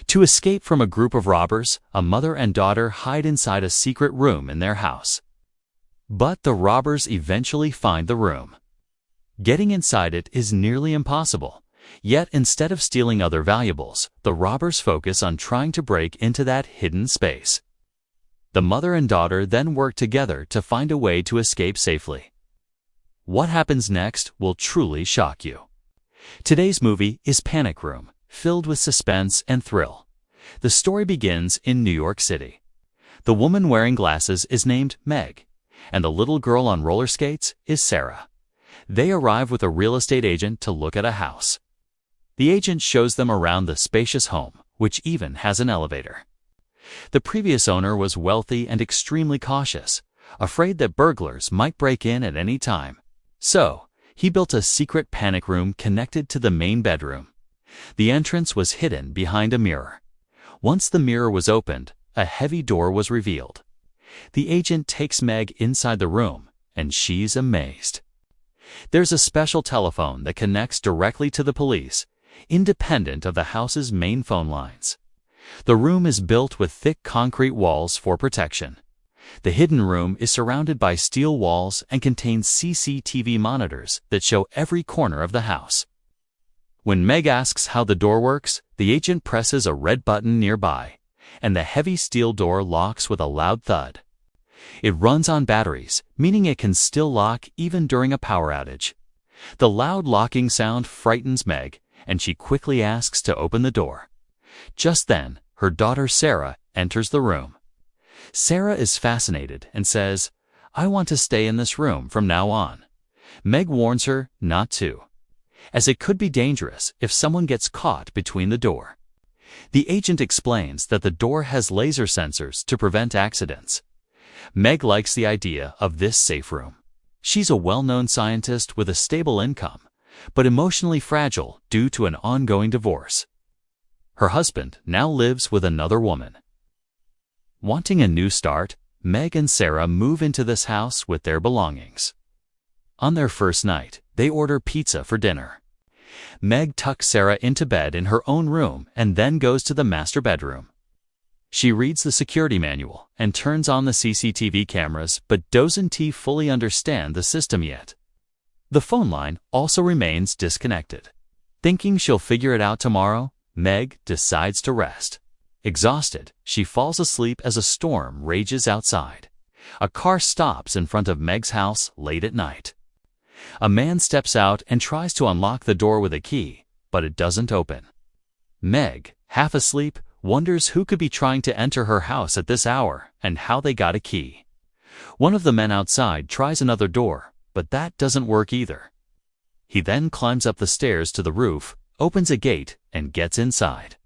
To escape from a group of robbers, a mother and daughter hide inside a secret room in their house. But the robbers eventually find the room. Getting inside it is nearly impossible. Yet instead of stealing other valuables, the robbers focus on trying to break into that hidden space. The mother and daughter then work together to find a way to escape safely. What happens next will truly shock you. Today's movie is Panic Room, filled with suspense and thrill. The story begins in New York City. The woman wearing glasses is named Meg, and the little girl on roller skates is Sarah. They arrive with a real estate agent to look at a house. The agent shows them around the spacious home, which even has an elevator. The previous owner was wealthy and extremely cautious, afraid that burglars might break in at any time. So, he built a secret panic room connected to the main bedroom. The entrance was hidden behind a mirror. Once the mirror was opened, a heavy door was revealed. The agent takes Meg inside the room, and she's amazed. There's a special telephone that connects directly to the police, independent of the house's main phone lines. The room is built with thick concrete walls for protection. The hidden room is surrounded by steel walls and contains CCTV monitors that show every corner of the house. When Meg asks how the door works, the agent presses a red button nearby, and the heavy steel door locks with a loud thud. It runs on batteries, meaning it can still lock even during a power outage. The loud locking sound frightens Meg, and she quickly asks to open the door. Just then, her daughter Sarah enters the room. Sarah is fascinated and says, "I want to stay in this room from now on." Meg warns her not to, as it could be dangerous if someone gets caught between the door. The agent explains that the door has laser sensors to prevent accidents. Meg likes the idea of this safe room. She's a well-known scientist with a stable income, but emotionally fragile due to an ongoing divorce. Her husband now lives with another woman. Wanting a new start, Meg and Sarah move into this house with their belongings. On their first night, they order pizza for dinner. Meg tucks Sarah into bed in her own room and then goes to the master bedroom. She reads the security manual and turns on the CCTV cameras but doesn't fully understand the system yet. The phone line also remains disconnected. Thinking she'll figure it out tomorrow, Meg decides to rest. Exhausted, she falls asleep as a storm rages outside. A car stops in front of Meg's house late at night. A man steps out and tries to unlock the door with a key, but it doesn't open. Meg, half asleep, wonders who could be trying to enter her house at this hour and how they got a key. One of the men outside tries another door, but that doesn't work either. He then climbs up the stairs to the roof, opens a gate, and gets inside.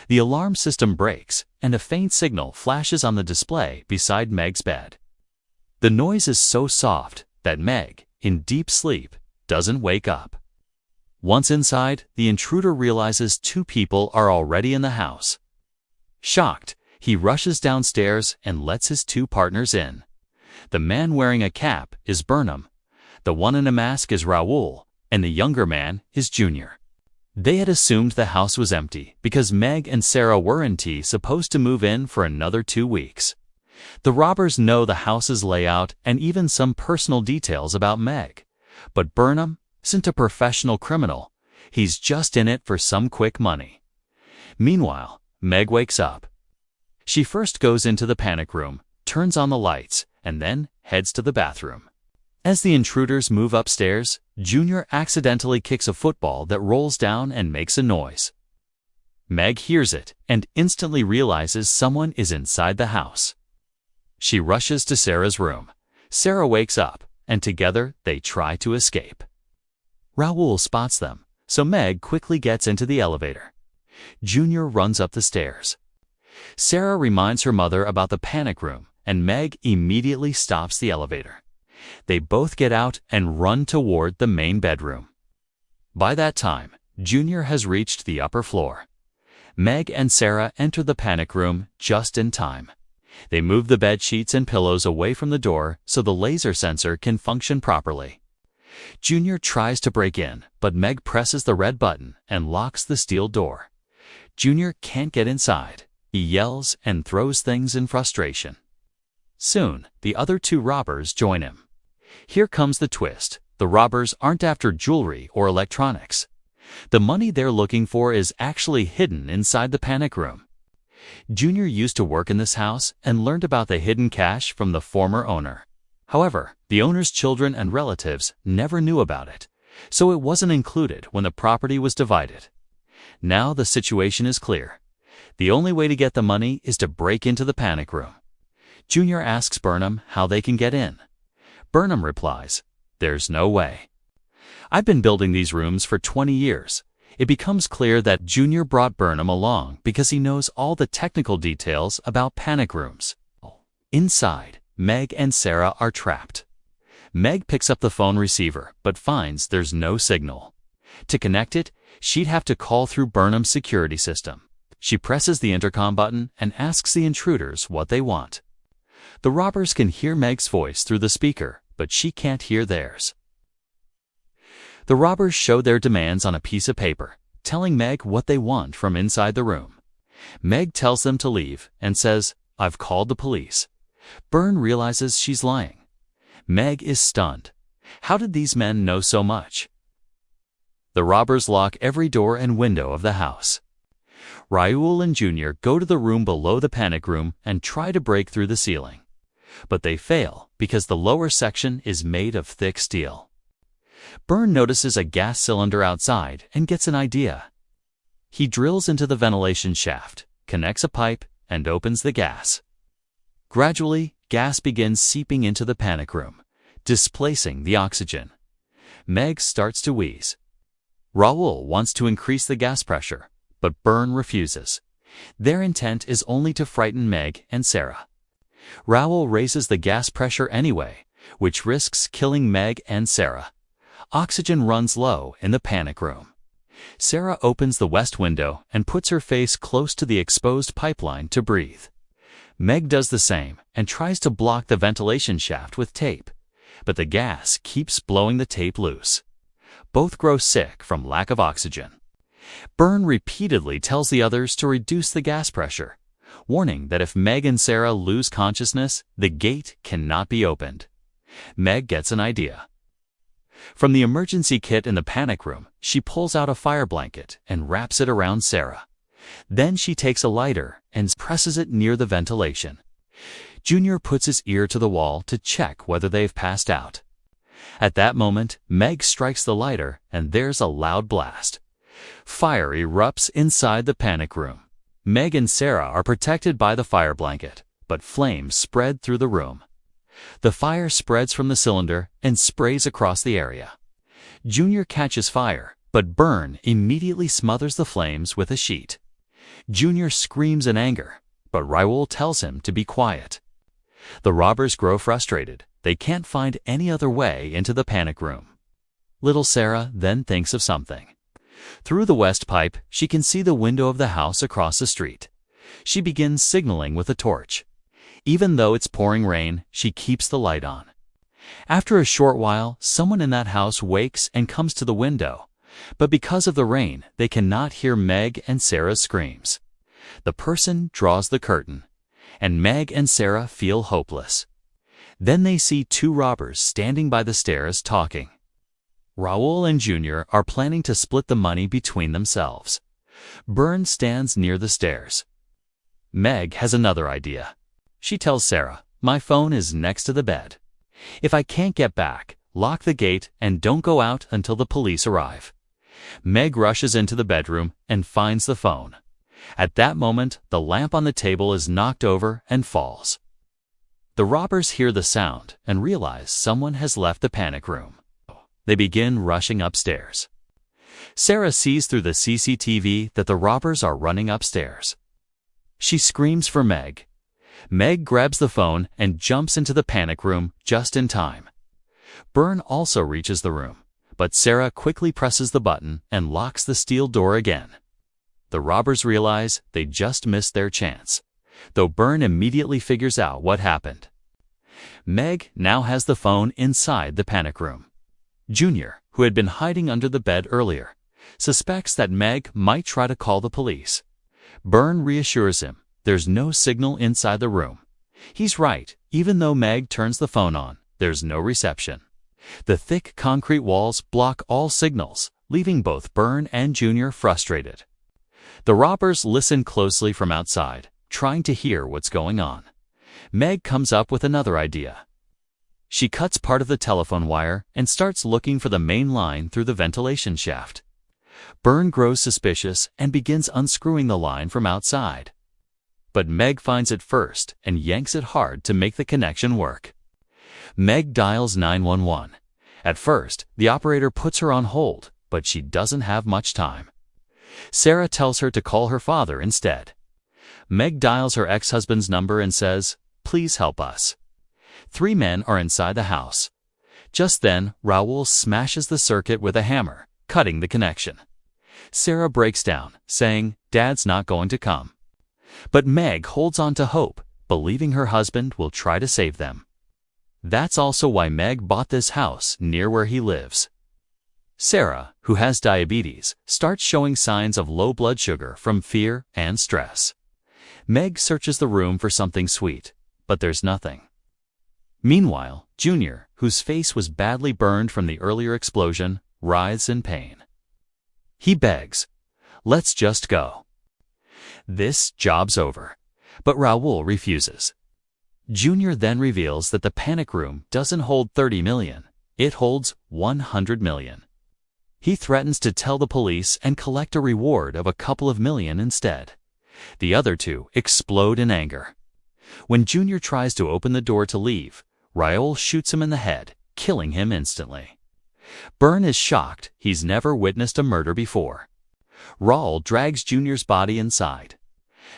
The alarm system breaks, and a faint signal flashes on the display beside Meg's bed. The noise is so soft that Meg, in deep sleep, doesn't wake up. Once inside, the intruder realizes two people are already in the house. Shocked, he rushes downstairs and lets his two partners in. The man wearing a cap is Burnham, the one in a mask is Raoul, and the younger man is Junior. They had assumed the house was empty because Meg and Sarah weren't supposed to move in for another 2 weeks. The robbers know the house's layout and even some personal details about Meg. But Burnham isn't a professional criminal. He's just in it for some quick money. Meanwhile, Meg wakes up. She first goes into the panic room, turns on the lights, and then heads to the bathroom. As the intruders move upstairs, Junior accidentally kicks a football that rolls down and makes a noise. Meg hears it and instantly realizes someone is inside the house. She rushes to Sarah's room. Sarah wakes up, and together they try to escape. Raoul spots them, so Meg quickly gets into the elevator. Junior runs up the stairs. Sarah reminds her mother about the panic room, and Meg immediately stops the elevator. They both get out and run toward the main bedroom. By that time, Junior has reached the upper floor. Meg and Sarah enter the panic room just in time. They move the bed sheets and pillows away from the door so the laser sensor can function properly. Junior tries to break in, but Meg presses the red button and locks the steel door. Junior can't get inside. He yells and throws things in frustration. Soon, the other two robbers join him. Here comes the twist. The robbers aren't after jewelry or electronics. The money they're looking for is actually hidden inside the panic room. Junior used to work in this house and learned about the hidden cash from the former owner. However, the owner's children and relatives never knew about it, so it wasn't included when the property was divided. Now the situation is clear. The only way to get the money is to break into the panic room. Junior asks Burnham how they can get in. Burnham replies, "There's no way. I've been building these rooms for 20 years. It becomes clear that Junior brought Burnham along because he knows all the technical details about panic rooms. Inside, Meg and Sarah are trapped. Meg picks up the phone receiver but finds there's no signal. To connect it, she'd have to call through Burnham's security system. She presses the intercom button and asks the intruders what they want. The robbers can hear Meg's voice through the speaker, but she can't hear theirs. The robbers show their demands on a piece of paper, telling Meg what they want from inside the room. Meg tells them to leave and says, "I've called the police." Byrne realizes she's lying. Meg is stunned. How did these men know so much? The robbers lock every door and window of the house. Raul and Junior go to the room below the panic room and try to break through the ceiling. But they fail because the lower section is made of thick steel. Byrne notices a gas cylinder outside and gets an idea. He drills into the ventilation shaft, connects a pipe, and opens the gas. Gradually, gas begins seeping into the panic room, displacing the oxygen. Meg starts to wheeze. Raul wants to increase the gas pressure, but Byrne refuses. Their intent is only to frighten Meg and Sarah. Raul raises the gas pressure anyway, which risks killing Meg and Sarah. Oxygen runs low in the panic room. Sarah opens the west window and puts her face close to the exposed pipeline to breathe. Meg does the same and tries to block the ventilation shaft with tape, but the gas keeps blowing the tape loose. Both grow sick from lack of oxygen. Byrne repeatedly tells the others to reduce the gas pressure, warning that if Meg and Sarah lose consciousness, the gate cannot be opened. Meg gets an idea. From the emergency kit in the panic room, she pulls out a fire blanket and wraps it around Sarah. Then she takes a lighter and presses it near the ventilation. Junior puts his ear to the wall to check whether they've passed out. At that moment, Meg strikes the lighter and there's a loud blast. Fire erupts inside the panic room. Meg and Sarah are protected by the fire blanket, but flames spread through the room. The fire spreads from the cylinder and sprays across the area. Junior catches fire, but Byrne immediately smothers the flames with a sheet. Junior screams in anger, but Raul tells him to be quiet. The robbers grow frustrated. They can't find any other way into the panic room. Little Sarah then thinks of something. Through the west pipe, she can see the window of the house across the street. She begins signaling with a torch. Even though it's pouring rain, she keeps the light on. After a short while, someone in that house wakes and comes to the window, but because of the rain, they cannot hear Meg and Sarah's screams. The person draws the curtain, and Meg and Sarah feel hopeless. Then they see two robbers standing by the stairs talking. Raul and Junior are planning to split the money between themselves. Byrne stands near the stairs. Meg has another idea. She tells Sarah, "My phone is next to the bed. If I can't get back, lock the gate and don't go out until the police arrive." Meg rushes into the bedroom and finds the phone. At that moment, the lamp on the table is knocked over and falls. The robbers hear the sound and realize someone has left the panic room. They begin rushing upstairs. Sarah sees through the CCTV that the robbers are running upstairs. She screams for Meg. Meg grabs the phone and jumps into the panic room just in time. Byrne also reaches the room, but Sarah quickly presses the button and locks the steel door again. The robbers realize they just missed their chance, though Byrne immediately figures out what happened. Meg now has the phone inside the panic room. Junior, who had been hiding under the bed earlier, suspects that Meg might try to call the police. Byrne reassures him there's no signal inside the room. He's right. Even though Meg turns the phone on, there's no reception. The thick concrete walls block all signals, leaving both Byrne and Junior frustrated. The robbers listen closely from outside, trying to hear what's going on. Meg comes up with another idea. She cuts part of the telephone wire and starts looking for the main line through the ventilation shaft. Byrne grows suspicious and begins unscrewing the line from outside. But Meg finds it first and yanks it hard to make the connection work. Meg dials 911. At first, the operator puts her on hold, but she doesn't have much time. Sarah tells her to call her father instead. Meg dials her ex-husband's number and says, "Please help us." 3 men are inside the house. Just then, Raoul smashes the circuit with a hammer, cutting the connection. Sarah breaks down, saying, "Dad's not going to come." But Meg holds on to hope, believing her husband will try to save them. That's also why Meg bought this house near where he lives. Sarah, who has diabetes, starts showing signs of low blood sugar from fear and stress. Meg searches the room for something sweet, but there's nothing. Meanwhile, Junior, whose face was badly burned from the earlier explosion, writhes in pain. He begs, "Let's just go. This job's over." But Raoul refuses. Junior then reveals that the panic room doesn't hold 30 million, it holds 100 million. He threatens to tell the police and collect a reward of a couple of million instead. The other 2 explode in anger. When Junior tries to open the door to leave, Raoul shoots him in the head, killing him instantly. Byrne is shocked. He's never witnessed a murder before. Raoul drags Junior's body inside.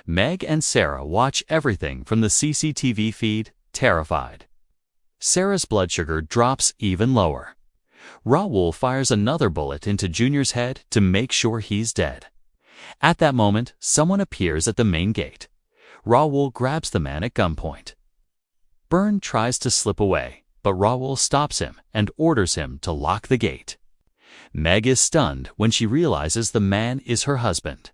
Meg and Sarah watch everything from the CCTV feed, terrified. Sarah's blood sugar drops even lower. Raoul fires another bullet into Junior's head to make sure he's dead. At that moment, someone appears at the main gate. Raoul grabs the man at gunpoint. Byrne tries to slip away, but Raoul stops him and orders him to lock the gate. Meg is stunned when she realizes the man is her husband.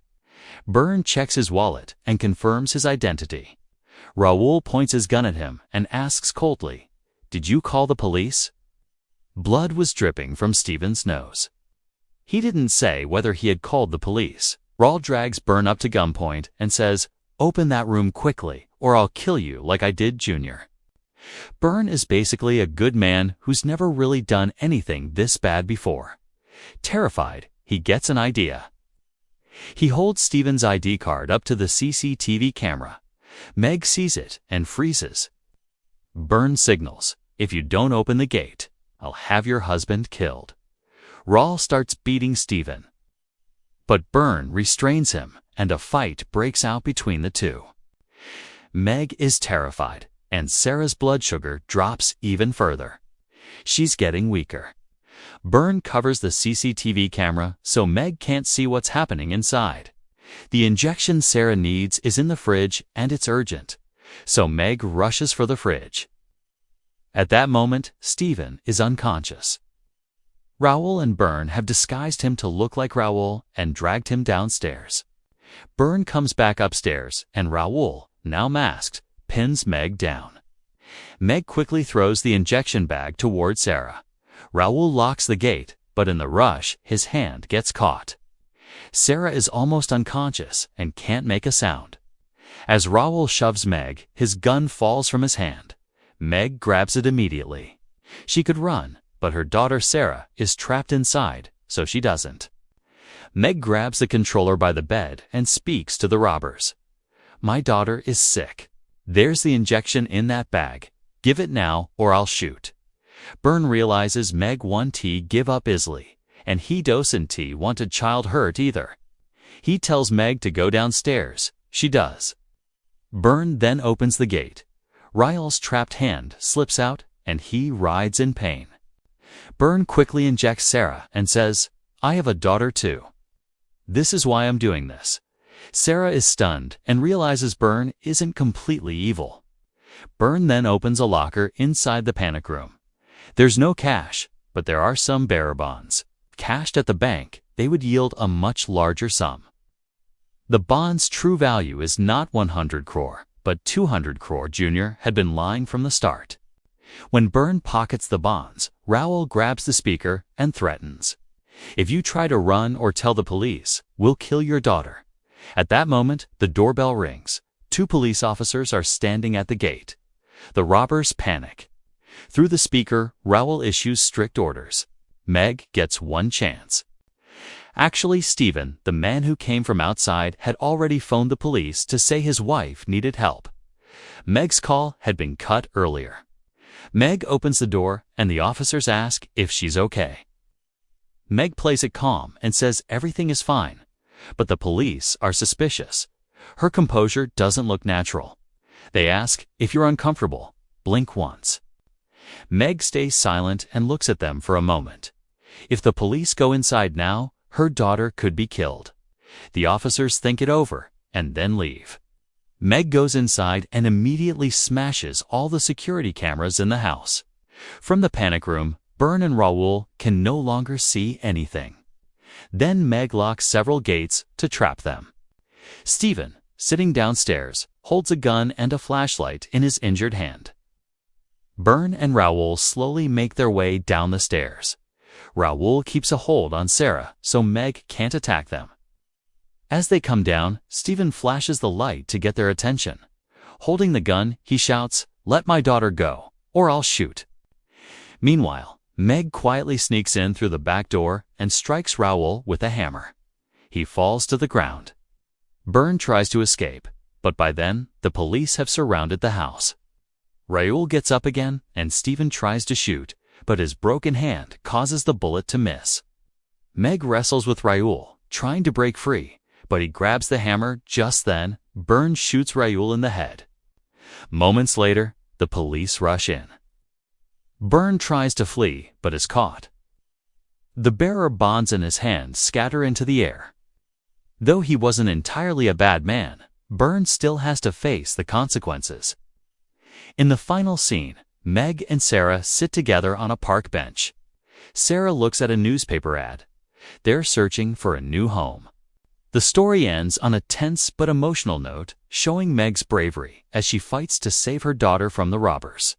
Byrne checks his wallet and confirms his identity. Raoul points his gun at him and asks coldly, "Did you call the police?" Blood was dripping from Stephen's nose. He didn't say whether he had called the police. Raoul drags Byrne up to gunpoint and says, "Open that room quickly, or I'll kill you like I did Junior." Byrne is basically a good man who's never really done anything this bad before. Terrified, he gets an idea. He holds Stephen's ID card up to the CCTV camera. Meg sees it and freezes. Byrne signals, "If you don't open the gate, I'll have your husband killed." Raoul starts beating Stephen. But Byrne restrains him, and a fight breaks out between the 2. Meg is terrified, and Sarah's blood sugar drops even further. She's getting weaker. Byrne covers the CCTV camera so Meg can't see what's happening inside. The injection Sarah needs is in the fridge and it's urgent, so Meg rushes for the fridge. At that moment, Stephen is unconscious. Raoul and Byrne have disguised him to look like Raoul and dragged him downstairs. Byrne comes back upstairs and Raoul, now masked, pins Meg down. Meg quickly throws the injection bag toward Sarah. Raoul locks the gate, but in the rush, his hand gets caught. Sarah is almost unconscious and can't make a sound. As Raoul shoves Meg, his gun falls from his hand. Meg grabs it immediately. She could run, but her daughter Sarah is trapped inside, so she doesn't. Meg grabs the controller by the bed and speaks to the robbers. "My daughter is sick. There's the injection in that bag. Give it now or I'll shoot." Byrne realizes Meg won't give up easily, and he doesn't want a child hurt either. He tells Meg to go downstairs. She does. Byrne then opens the gate. Raoul's trapped hand slips out, and he writhes in pain. Byrne quickly injects Sarah and says, "I have a daughter too. This is why I'm doing this." Sarah is stunned and realizes Byrne isn't completely evil. Byrne then opens a locker inside the panic room. There's no cash, but there are some bearer bonds. Cashed at the bank, they would yield a much larger sum. The bond's true value is not 100 crore, but 200 crore Jr. had been lying from the start. When Byrne pockets the bonds, Raoul grabs the speaker and threatens, "If you try to run or tell the police, we'll kill your daughter." At that moment, the doorbell rings. 2 police officers are standing at the gate. The robbers panic. Through the speaker, Raoul issues strict orders. Meg gets one chance. Actually, Stephen, the man who came from outside, had already phoned the police to say his wife needed help. Meg's call had been cut earlier. Meg opens the door and the officers ask if she's okay. Meg plays it calm and says everything is fine, but the police are suspicious. Her composure doesn't look natural. They ask, "If you're uncomfortable, blink once." Meg stays silent and looks at them for a moment. If the police go inside now, her daughter could be killed. The officers think it over and then leave. Meg goes inside and immediately smashes all the security cameras in the house. From the panic room, Byrne and Raoul can no longer see anything. Then Meg locks several gates to trap them. Stephen, sitting downstairs, holds a gun and a flashlight in his injured hand. Byrne and Raoul slowly make their way down the stairs. Raoul keeps a hold on Sarah so Meg can't attack them. As they come down, Stephen flashes the light to get their attention. Holding the gun, he shouts, "Let my daughter go, or I'll shoot." Meanwhile, Meg quietly sneaks in through the back door and strikes Raoul with a hammer. He falls to the ground. Byrne tries to escape, but by then, the police have surrounded the house. Raoul gets up again and Stephen tries to shoot, but his broken hand causes the bullet to miss. Meg wrestles with Raoul, trying to break free, but he grabs the hammer. Just then, Byrne shoots Raoul in the head. Moments later, the police rush in. Byrne tries to flee, but is caught. The bearer bonds in his hand scatter into the air. Though he wasn't entirely a bad man, Byrne still has to face the consequences. In the final scene, Meg and Sarah sit together on a park bench. Sarah looks at a newspaper ad. They're searching for a new home. The story ends on a tense but emotional note, showing Meg's bravery as she fights to save her daughter from the robbers.